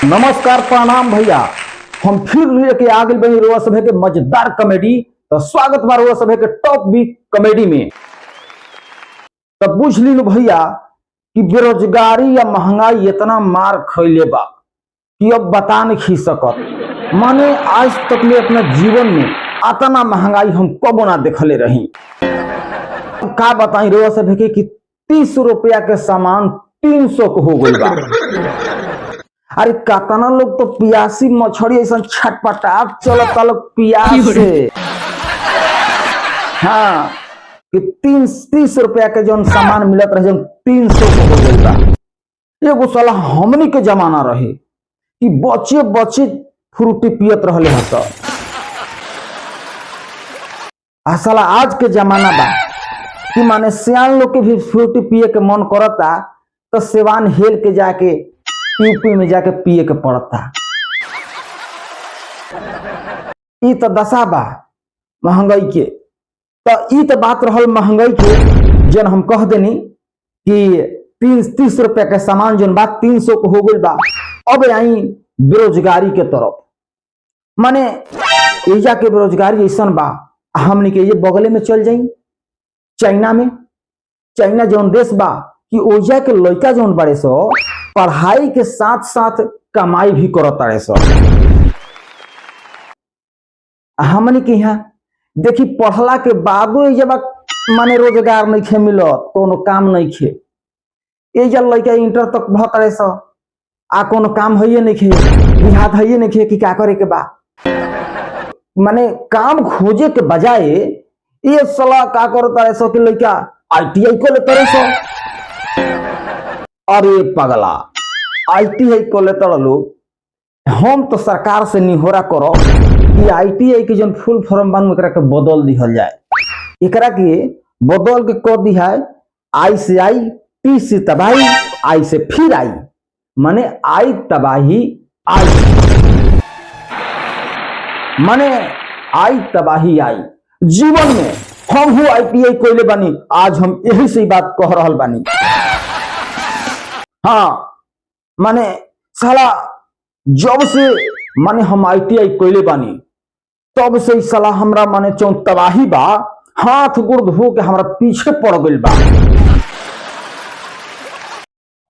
नमस्कार प्रणाम भैया। हम फिर लेके आ गए बनी रोआ सभे के मजेदार कॉमेडी। तो स्वागत बा रोआ सभे के टॉप बी कॉमेडी में। तब पूछ ली भैया कि बेरोजगारी या महंगाई इतना मार खैले बा कि अब बता नहीं खी सकत। माने आज तक ले अपना जीवन में इतना महंगाई हम कबो ना देखले रही। का बताई रोआ सभे के कि 30 रुपया के सामान 300 को हो गई बा। अरे कातना लोग तो पियासी मछली ऐसा छटपटाट चलता लोग पियास से। हाँ कि 30 रुपया के जो सामान मिलत रहे जो 300 को हो गई बा। एगो साला हमनी के जमाना रहे कि बच्चे बच्चे फ्रूटी पियत रहले हस। आ साला आज के जमाना बा कि माने सियान लोग के भी फ्रूटी पिए के मन करता तो सेवान हेल के जाके यूपी में जाके पिए के पड़ता। ई तो दशा बा महंगाई के। तो ई तो बात रहल महंगाई के जन हम कह देनी कि 30 रुपया के सामान जन बात 300 को हो गई बा। अब आई बेरोजगारी के तरफ। माने एजा के बेरोजगारी ऐसा बा हमने के ये बगले में चल जाई चाइना में। चाइना जौन देश बा कि ओजा के लड़का जौन बड़े सो पढ़ाई के साथ साथ कमाई भी करता रहे सो। हमने के यहाँ देखी पढ़ला के बादो जब माने रोजगार नहीं खे मिलत कोनो काम नहीं खे। एजा लड़का इंटर तक बहुत रहे सो आ कोनो काम है नहीं खे बिहात है नहीं खे कि क्या करे के बा। माने काम खोजे के बजाय ये सलाह का करता रहे सो कि लड़का ITI को लेते रहे सो। अरे पगला ITI को लेते लोग हम तो सरकार से निहोरा करो कि ITI के जो फुल फॉर्म बन एकरा के बदल दिहल जाए। एकरा के बदल के कर दी है आई से आई टी से तबाही आई से फिर आई। माने आई तबाही आई माने आई तबाही आई। जीवन में हम हूँ ITI कोयले बानी। आज हम यही से बात कह रहा बानी। हाँ माने साला जब से माने हम ITI कोयले बानी तब से साला हमरा माने चौं तबाही बा हाथ गोड़ धो के हमरा पीछे पड़ गई बा।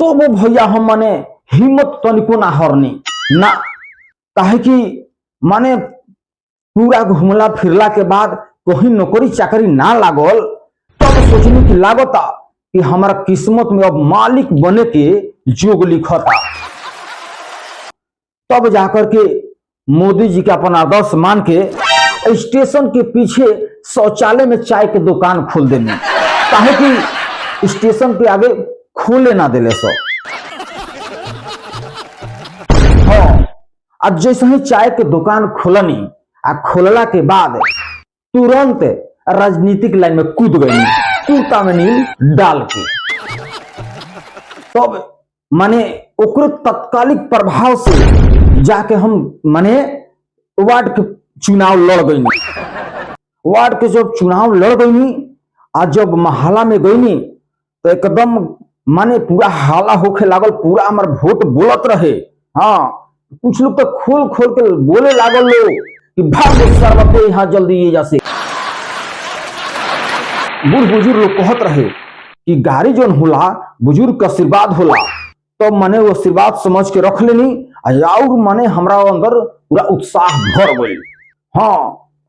तो वो भैया हम माने हिम्मत तनिको ना हरनी ना। काहे कि माने पूरा घुमला फिरला के बाद कोई नौकरी चाकरी ना लागल तब सोचनी कि लागता कि हमारा किस्मत में अब मालिक बने के जोग लिखता। तब जाकर के मोदी जी का अपना आदर्श मान के स्टेशन के पीछे शौचालय में चाय के दुकान खोल देने। काहे कि स्टेशन पे आगे खोले ना दिले सो। हाँ आज जैसे ही चाय के दुकान खोलनी आ खोलला के बाद तुरंत राजनीतिक लाइन में कूद गई कुर्ता में नील डाल के। तब माने ओकरे तत्कालिक प्रभाव से जाके हम माने वार्ड के चुनाव लड़ गई। वार्ड के जब चुनाव लड़ गई आज जब मोहल्ला में गई तो एकदम माने पूरा हाला होके लागल। पूरा हमार वोट बोलत रहे। हाँ कुछ लोग तो खोल खोल के बोले लागल लोग कि भागो सर्व पे यहाँ जल्दी ये जैसे बूढ़ बुजुर्ग लोग कहत रहे कि गाड़ी जोन होला बुजुर्ग का आशीर्वाद होला। तो माने वो आशीर्वाद समझ के रख लेनी और माने हमरा अंदर पूरा उत्साह भर गई। हाँ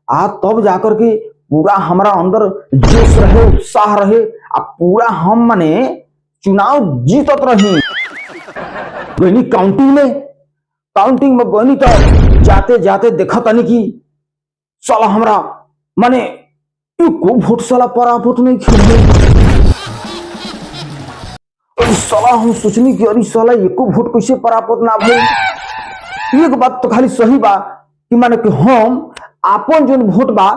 आ तब जाकर के पूरा हमरा अंदर जोश रहे उत्साह रहे आ पूरा हम माने चुनाव जीतत रही। गईनी काउंटिंग में गईनी तो जाते जाते देखा तनी कि साला हमरा माने को वोट साला पराभूत नहीं खेले। साला हम सोचनी कि अरे साला एको वोट कैसे पराभूत ना भइल। एक बात तो खाली सही बा कि माने कि हम आपन जो वोट बा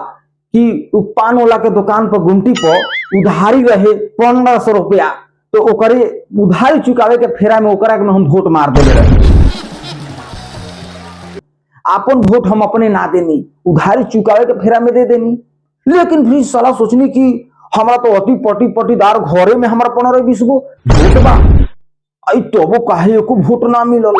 कि पान वाला के दुकान पर गुमटी पर उधारी रहे 1500 रुपया तो ओकरे उधारी चुकावे के फेरा में ओकरा के हम वोट मार देले रहे। आपन वोट हम अपने ना देनी उधारी चुकावे के फेरा में दे देनी। लेकिन फिर साला सोचनी कि हमारा तो अति पटी पटीदार घरे में हमारा 15-20 गो वोट बा। आई तो वो काहे एको वोट ना मिलल।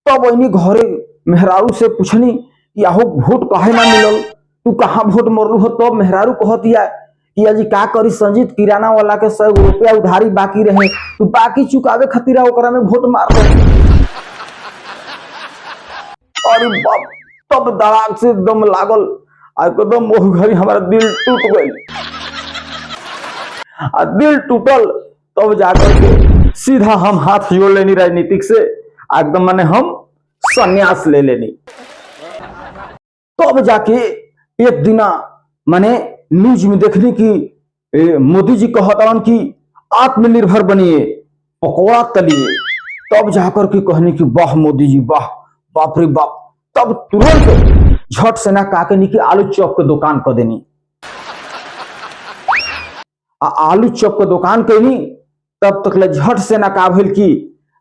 तब वही घरे मेहरारू से पूछनी कि आहो वोट काहे ना मिलल, तू कहाँ वोट मरलू हो। तब मेहरारू कहतिया कि अजी का करी संजीत, किराना वाला के 100 रुपया उधारी बाकी रहे, तू बाकी चुकावे खातिर ओकरा में वोट मार दे। अरे बाप, तब दराग से दम लागल, एकदम वो घड़ी हमारा दिल टूट गई। दिल टूटल तब जाकर के सीधा हम हाथ जोड़ लेनी राजनीतिक से, एकदम माने हम संन्यास ले लेनी। तब जाके एक दिना माने न्यूज में देखने की मोदी जी कहता कि आत्मनिर्भर बनिए, पकौड़ा तलिए। तब जाकर के कहने की वाह मोदी जी वाह, बाप रे बाप। तब तुरंत झट से ना काके की आलू चॉप के दुकान कर देनी। आलू चॉप के दुकान कैनी, तब तक ले झट से ना का भइल कि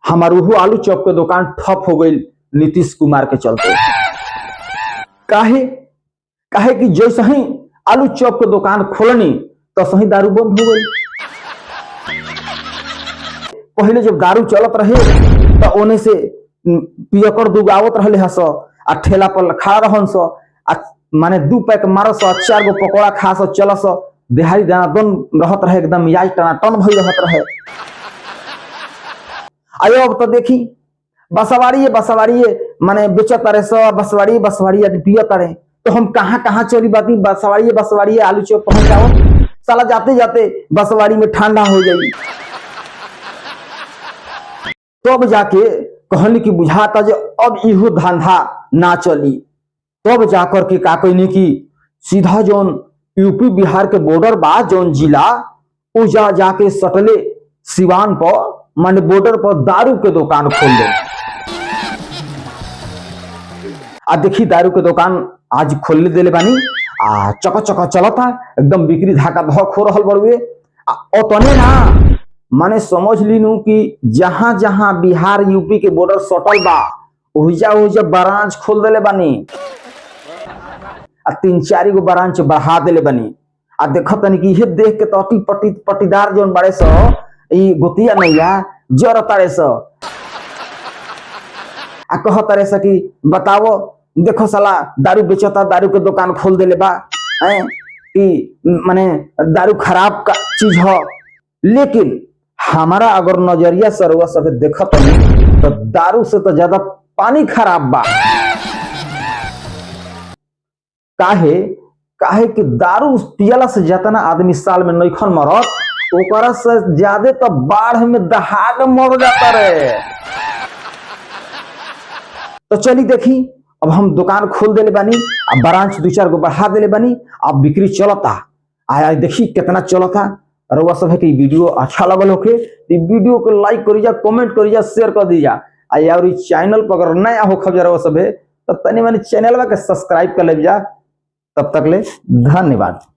हमार आलू चॉप के दुकान ठप हो गई नीतीश कुमार के चलते। काहे काहे कि जैसे ही आलू चॉप के दुकान खोलनी तो सही दारू बंद हो गई। पहले जब दारू चलत रहे तो ओने से पियकर दुगावत रहले हस, आ ठेला पर खड़ा रहन स, आ माने 2 पैक मारस, 4 गो पकौड़ा खास चलस, देहाड़ी दानादन रहत रहे, एकदम मिजाज टनाटन भई रहत रहे। आयो अब तो देखी बसवाड़ी माने बेचत रहे सब, बसवाड़ी पियत रहे। तो हम कहाँ कहाँ चली बाती, बसवाड़ी आलू चौक पहुंच जाओ, साला जाते जाते बसवाड़ी में ठंडा हो जाई। तब जाके कहनी की बुझाता जो अब इहो धंधा ना चली। तब जाकर के का कहनी की सीधा जोन यूपी बिहार के बॉर्डर बा जोन जिला, उ जाके सटले सिवान पर माने बॉर्डर पर दारू के दुकान खोल दे। आ देखी दारू के दुकान आज खोल देले बानी, आ चका चका चलता, एकदम बिक्री धाका धक हो रहल बड़ुए। ओतने ना माने समझ लीनू कि जहां जहां बिहार यूपी के बॉर्डर सटल बा ओहिजा ब्रांच खोल देले बानी, आ 3-4 गो ब्रांच बढ़ा देले बानी। आ देखत तनी कि ये देख के तो पटीदार जोन बड़े सो ई गोतिया नैया जर तारे सो, आ कह तारे सो कि बताओ देखो साला दारू बेचता, दारू के दुकान खोल देले बा, कि माने दारू खराब का चीज हो। लेकिन हमारा अगर नजरिया से रउआ सब देखत नहीं तो दारू से तो ज्यादा पानी खराब बा। काहे कि दारू पियला से जितना आदमी साल में नइखन मरत, ओकरा से ज्यादा तो बाढ़ में दहाड़ मर जाता रे। तो चली देखी अब हम दुकान खोल देले बानी, अब ब्रांच 2-4 गो बढ़ा देले बानी, अब बिक्री चलता। आया देखी कितना चलता। रउआ सब है कि वीडियो अच्छा लगल होके तो वीडियो को लाइक करी जा, कमेंट करी जा, शेयर कर दी जा। और चैनल पर अगर नया हो खबर रउआ सब है तो तनी मनी चैनल के सब्सक्राइब कर ले जा। तब तक ले धन्यवाद।